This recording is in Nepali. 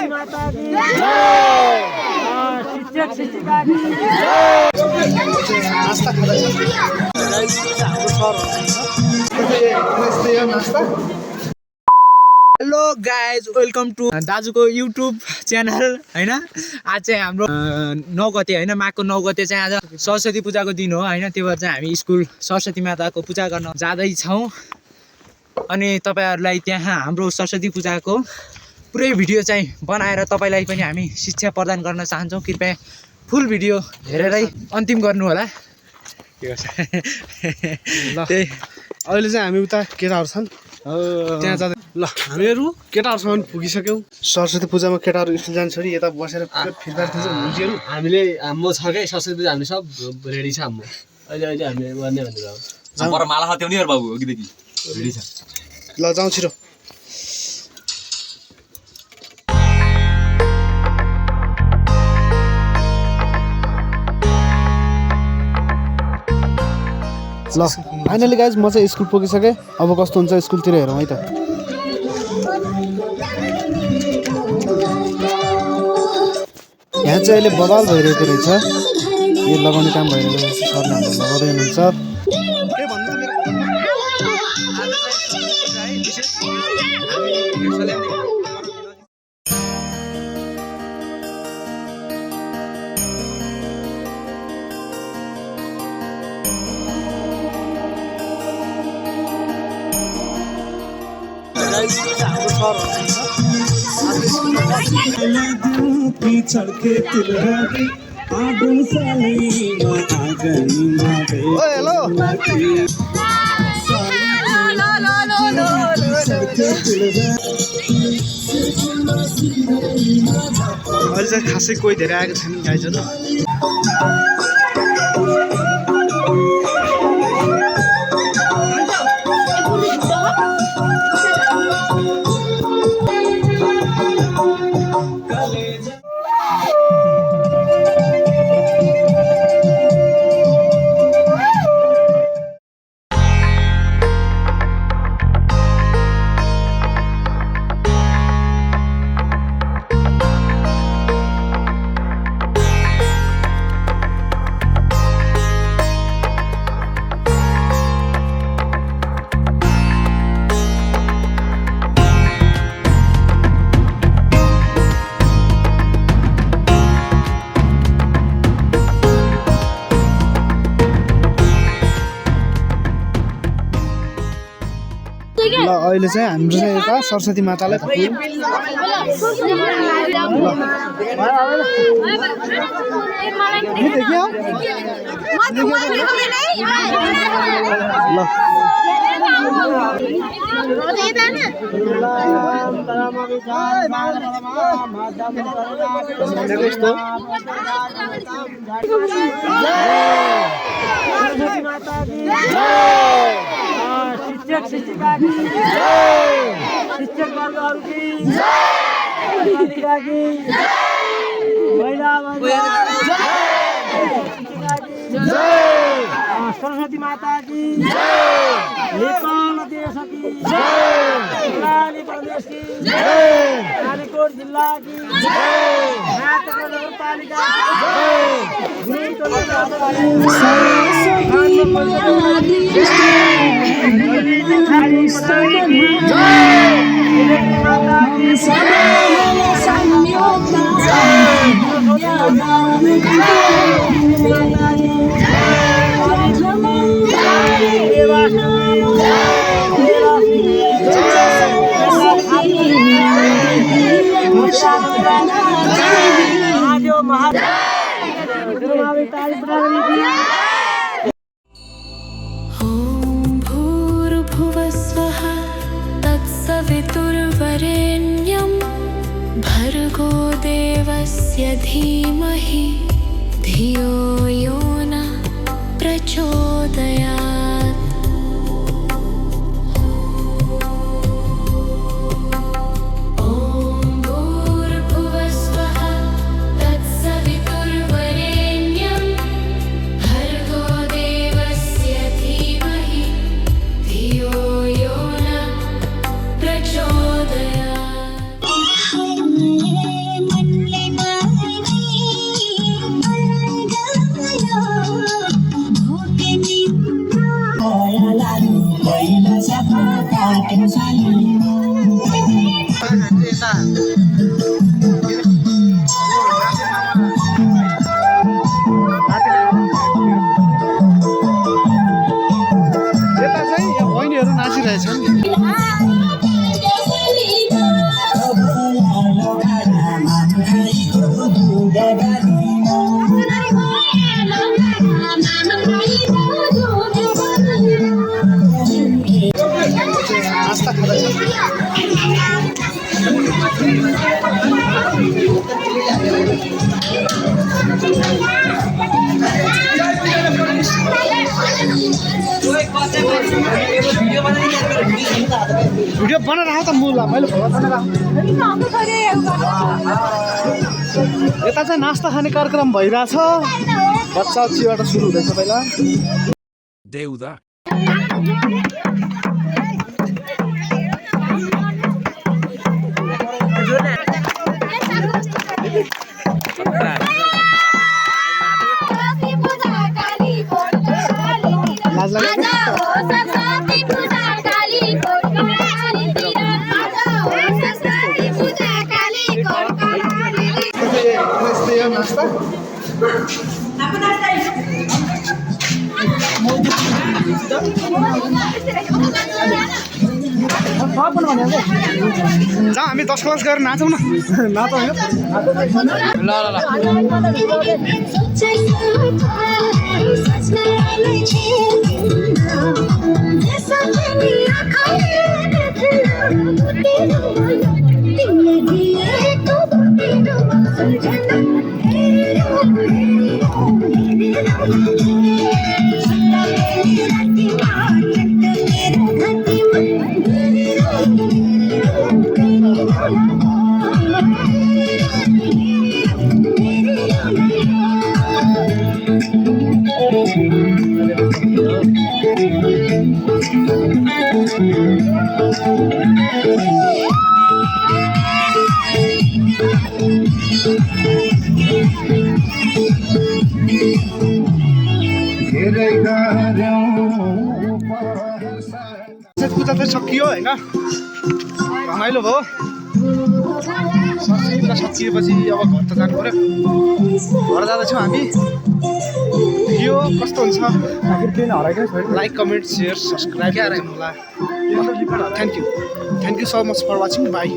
हेलो गाइज, वेलकम टु दाजुको युट्युब च्यानल हैन। आज चाहिँ हाम्रो 9 गते हैन, माघको 9 गते चाहिँ आज सरस्वती पूजाको दिन हो हैन। त्यो भएर चाहिँ हामी स्कुल सरस्वती माताको पूजा गर्न जाँदैछौँ। अनि तपाईहरुलाई त्यहाँ हाम्रो सरस्वती पूजाको पुरै भिडियो चाहिँ बनाएर तपाईलाई पनि हामी शिक्षा प्रदान गर्न चाहन्छौँ। कृपया फुल भिडियो हेरेरै अन्तिम गर्नु होला। त्यही अहिले चाहिँ हामी उता केटाहरु छन् त्यहाँ जाँदै ल हामीहरु केटाहरुसँग पुगिसक्यौं। सरस्वती पूजामा केटाहरु स्कुल जान्छ छोडी यता बसेर फिर्ता थिन्छ मुजीहरु। हामीले हाम्रो छ के सरस्वती पूजा हामीले सब रेडी छ हाम्रो। अहिले हामीले गर्ने भनेर हो। पर माला हत्याउने यार बाबु अघिदेखि रेडी छ। ल जाउँ छिटो। ल फाइनली गाइज म चाहिँ स्कुल पुगिसकेँ। अब कस्तो हुन्छ स्कुलतिर हेरौँ है त। यहाँ चाहिँ अहिले बवाल भइरहेको रहेछ। यो लगाउने काम भइरहेको रहेछ। सरले हाम्रो लगाउँदै हुनुहुन्छ। अहिले चाहिँ खासै कोही धेरै आएको छैन गाइजहरु। ल अहिले चाहिँ हाम्रो चाहिँ यता सरस्वती मातालाई शिक्षक शिक्षिका की जय, शिक्षक वर्गहरु की जय, की महिला वर्ग जय, सरस्वती माता की जय, नेपाल देश की जय, हिमालय प्रदेश की जय, कालीकोट जिल्ला की जय, नाटक नगरपालिका की भूर्भुवस्वः तत्सवितुर्वरेण्यं भर्गो देवस्य धीमहि धियो यो न प्रचोदयात्। प्रचोदयात्। नास्ता खाँदैछ भिडियो बनाएर त मुला मैले यता चाहिँ नास्ता खाने कार्यक्रम भइरहेछ बच्चा चिबाट सुरु हुँदैछ पहिला लाज लाग्यो यस्तै हो नास्ता जा हामी 10 क्लास गरेर नाचौँ न नाचौँ होइन पूजा चाहिँ सकियो होइन रमाइलो भयो सरस्वती पूजा सकिएपछि अब घर त जानु पर्यो घर जाँदैछौँ हामी यो कस्तो हुन्छ लाइक कमेन्ट सेयर सब्सक्राइब गर्नु होला thank you so much for watching by